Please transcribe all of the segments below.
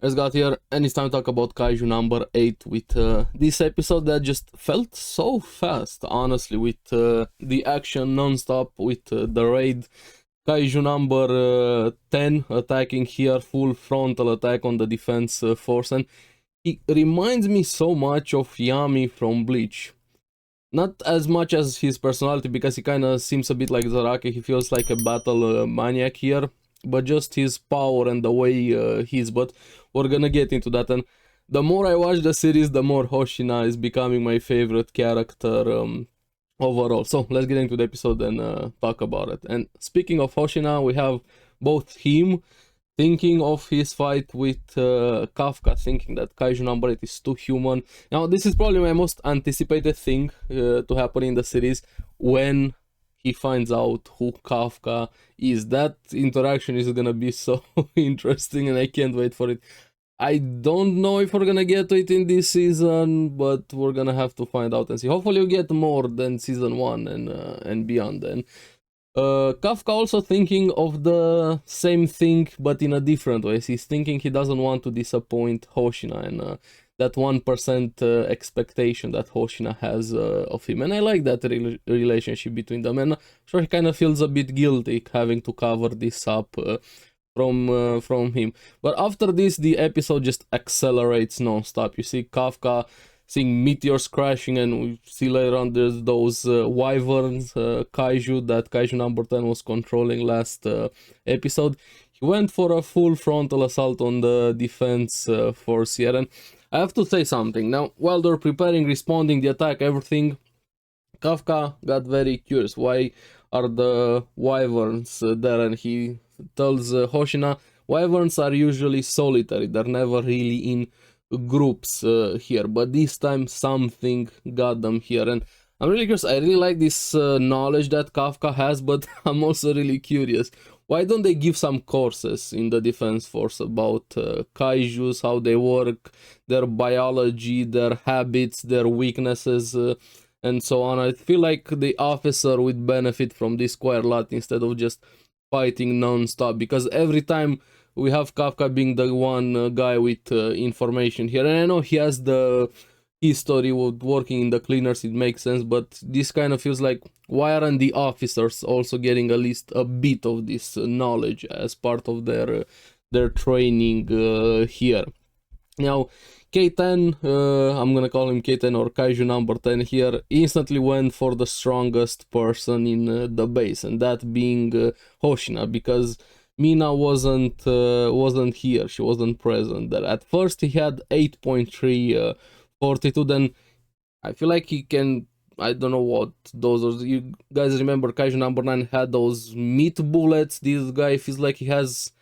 Let's got here, and it's time to talk about Kaiju number 8 with this episode that just felt so fast, honestly, with the action non-stop, with the raid. Kaiju number 10 attacking here, full frontal attack on the defense force, and he reminds me so much of Yami from Bleach. Not as much as his personality, because he kind of seems a bit like Zaraki. He feels like a battle maniac here, but just his power and the way he is. But we're gonna get into that. And the more I watch the series, the more Hoshina is becoming my favorite character overall. So let's get into the episode and talk about it. And speaking of Hoshina, we have both him thinking of his fight with Kafka, thinking that Kaiju number 8 is too human. Now, this is probably my most anticipated thing to happen in the series, when he finds out who Kafka is. That interaction is gonna be so interesting, and I can't wait for it. I don't know if we're gonna get to it in this season, but we're gonna have to find out and see. Hopefully we get more than season 1 and beyond then. Kafka also thinking of the same thing, but in a different way. He's thinking he doesn't want to disappoint Hoshina, and that 1% expectation that Hoshina has of him. And I like that relationship between them. And sure, he kind of feels a bit guilty having to cover this up from him. But after this, the episode just accelerates non-stop. You see Kafka seeing meteors crashing, and we see later on there's those wyverns, Kaiju, that Kaiju number 10 was controlling last episode. He went for a full frontal assault on the defense force here, and I have to say something. Now, while they're preparing, responding, the attack, everything, Kafka got very curious. Why are the wyverns there? And he tells Hoshina, wyverns are usually solitary, they're never really in groups here, but this time something got them here. And I'm really curious. I really like this knowledge that Kafka has, but I'm also really curious, why don't they give some courses in the defense force about kaijus, how they work, their biology, their habits, their weaknesses, and so on. I feel like the officer would benefit from this quite a lot, instead of just fighting non-stop, because every time we have Kafka being the one guy with information here. And I know he has the history with working in the cleaners, it makes sense, but this kind of feels like, why aren't the officers also getting at least a bit of this knowledge as part of their training here? Now, K10, I'm gonna call him K10 or Kaiju number 10 here, instantly went for the strongest person in the base, and that being Hoshina, because Mina wasn't here, she wasn't present there. At first he had 8.3 fortitude, then I feel like he can, I don't know what those are. You guys remember Kaiju number 9 had those meat bullets? This guy feels like he has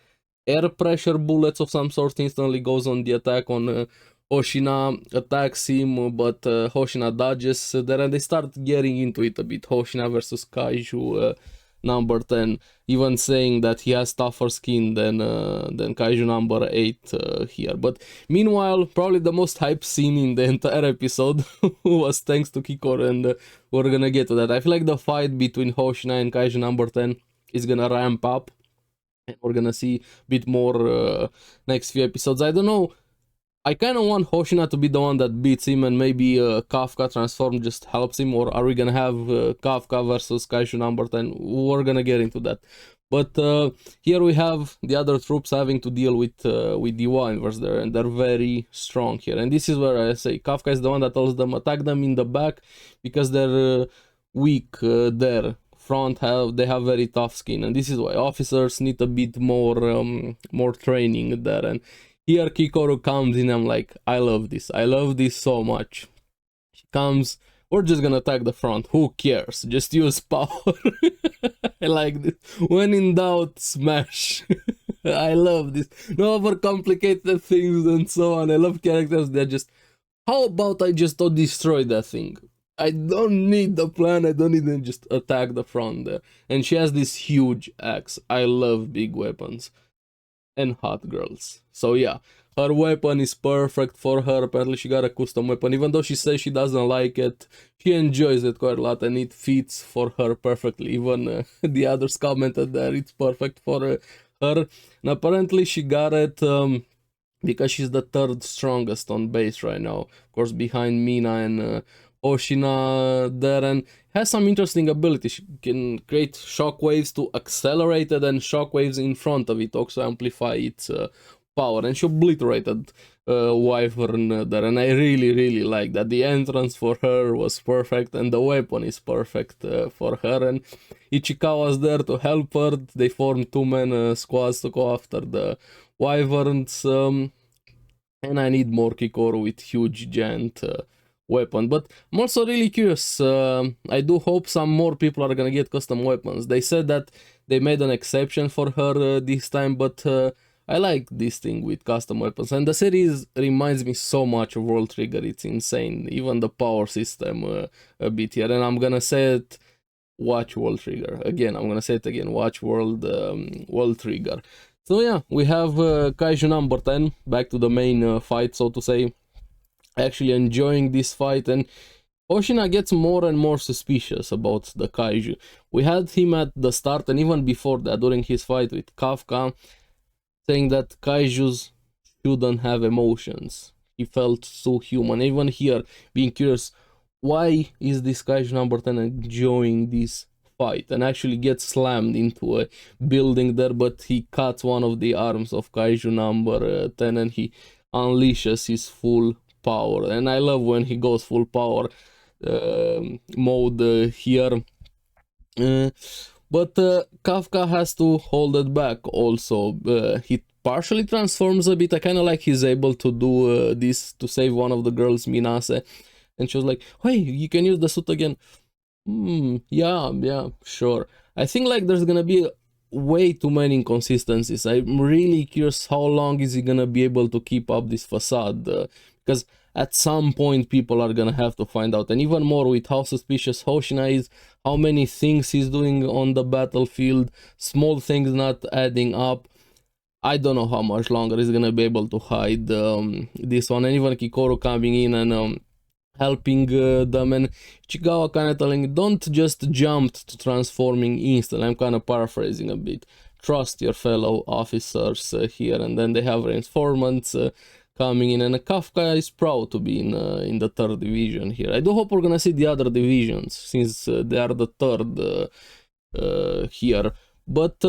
air pressure bullets of some sort, instantly goes on the attack on Hoshina, attacks him, but Hoshina dodges there, and they start getting into it a bit. Hoshina versus Kaiju number 10, even saying that he has tougher skin than Kaiju number 8 here. But meanwhile, probably the most hype scene in the entire episode was thanks to Kikor, and we're gonna get to that. I feel like the fight between Hoshina and Kaiju number 10 is gonna ramp up, and we're gonna see a bit more next few episodes. I don't know, I kind of want Hoshina to be the one that beats him, and maybe Kafka transform just helps him, or are we gonna have Kafka versus Kaiju number 10? We're gonna get into that. But here we have the other troops having to deal with the Wyverns there, and they're very strong here. And this is where I say Kafka is the one that tells them attack them in the back, because they're weak there. Front they have very tough skin, and this is why officers need a bit more training there. And here Kikoru comes in, I'm like, I love this so much. She comes, we're just gonna attack the front, who cares, just use power. I like this, when in doubt, smash. I love this, no overcomplicated things and so on. I love characters that just, how about I just don't destroy that thing? I don't need the plan, I don't even just attack the front there. And she has this huge axe. I love big weapons and hot girls. So yeah, her weapon is perfect for her. Apparently she got a custom weapon, even though she says she doesn't like it, she enjoys it quite a lot, and it fits for her perfectly. Even the others commented that it's perfect for her. And apparently she got it because she's the third strongest on base right now. Of course, behind Mina and Oshina there, and has some interesting ability. She can create shockwaves to accelerate it, and shockwaves in front of it also amplify its power. And she obliterated Wyvern there, and I really like that. The entrance for her was perfect, and the weapon is perfect for her. And Ichikawa's there to help her. They form two-man squads to go after the Wyverns. And I need more Kikoru with huge giant weapon. But I'm also really curious. I do hope some more people are gonna get custom weapons. They said that they made an exception for her this time, but I like this thing with custom weapons. And the series reminds me so much of World Trigger. It's insane. Even the power system a bit here. And I'm gonna say it. Watch World Trigger. Again, I'm gonna say it again. Watch World Trigger. So yeah, we have Kaiju number 10, back to the main fight, so to say. Actually enjoying this fight, and Oshina gets more and more suspicious about the Kaiju. We had him at the start, and even before that, during his fight with Kafka, saying that Kaijus shouldn't have emotions. He felt so human. Even here, being curious, why is this Kaiju number 10 enjoying this fight, and actually gets slammed into a building there, but he cuts one of the arms of Kaiju number 10 and he unleashes his full power. And I love when he goes full power mode here. But Kafka has to hold it back also. He partially transforms a bit. I kind of like he's able to do this to save one of the girls, Minase. And she was like, hey, you can use the suit again. Yeah, sure. I think like there's gonna be way too many inconsistencies. I'm really curious how long is he gonna be able to keep up this facade, because at some point people are gonna have to find out. And even more with how suspicious Hoshina is, how many things he's doing on the battlefield, small things not adding up. I don't know how much longer he's gonna be able to hide this one. And even Kikoru coming in and helping them, and Chigawa kind of telling, don't just jump to transforming instantly. I'm kind of paraphrasing a bit. Trust your fellow officers here. And then they have reinforcements coming in, and Kafka is proud to be in the 3rd division here. I do hope we're gonna see the other divisions, since they are the 3rd here. But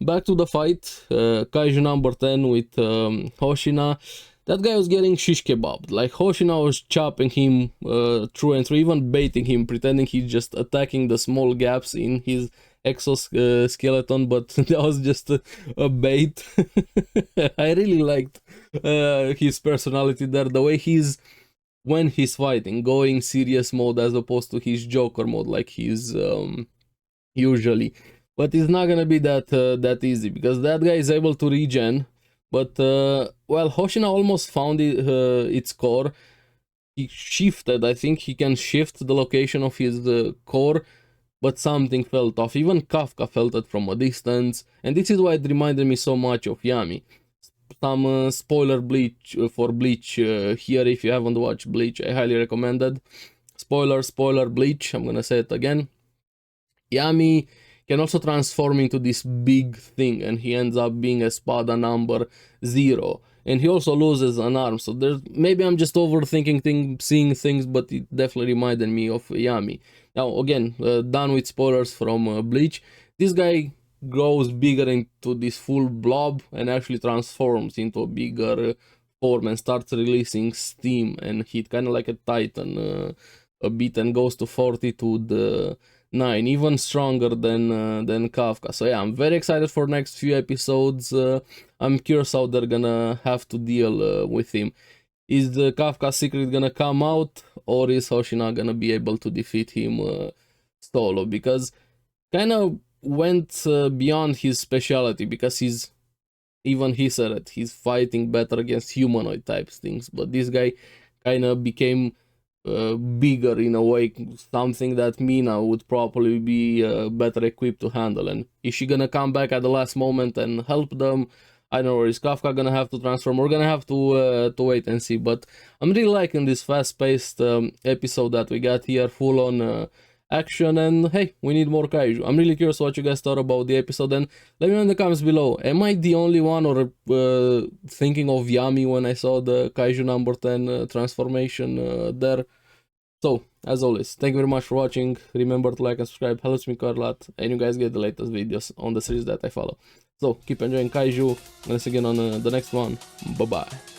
back to the fight, Kaiju number 10 with Hoshina. That guy was getting shish kebabbed. Like, Hoshina was chopping him through and through, even baiting him, pretending he's just attacking the small gaps in his exoskeleton, but that was just a bait. I really liked his personality there, the way he's, when he's fighting, going serious mode as opposed to his Joker mode like he's usually. But it's not gonna be that easy, because that guy is able to regen. But, well, Hoshina almost found its core. He shifted, I think he can shift the location of his core, but something felt off. Even Kafka felt it from a distance, and this is why it reminded me so much of Yami. Some spoiler for Bleach here. If you haven't watched Bleach, I highly recommend it. Spoiler, Bleach, I'm gonna say it again. Yami can also transform into this big thing, and he ends up being Espada number 0. And he also loses an arm, so there's, maybe I'm just overthinking seeing things, but it definitely reminded me of Yami. Now, again, done with spoilers from Bleach. This guy grows bigger into this full blob and actually transforms into a bigger form and starts releasing steam and heat, kind of like a titan a bit, and goes to 42 9, even stronger than Kafka. So yeah, I'm very excited for next few episodes. I'm curious how they're gonna have to deal with him. Is the Kafka secret gonna come out, or is Hoshina gonna be able to defeat him solo? Because kind of went beyond his specialty, because even he said it, he's fighting better against humanoid types things, but this guy kind of became bigger in a way, something that Mina would probably be better equipped to handle. And is she gonna come back at the last moment and help them? I don't know. Or is Kafka gonna have to transform? We're gonna have to wait and see. But I'm really liking this fast-paced episode that we got here, full on action, and hey, we need more kaiju. I'm really curious what you guys thought about the episode, and let me know in the comments below. Am I the only one or thinking of Yami when I saw the Kaiju number 10 transformation there? So, as always, thank you very much for watching. Remember to like and subscribe, helps me quite a lot, and you guys get the latest videos on the series that I follow. So, keep enjoying Kaiju, and let's see you again on the next one. Bye-bye.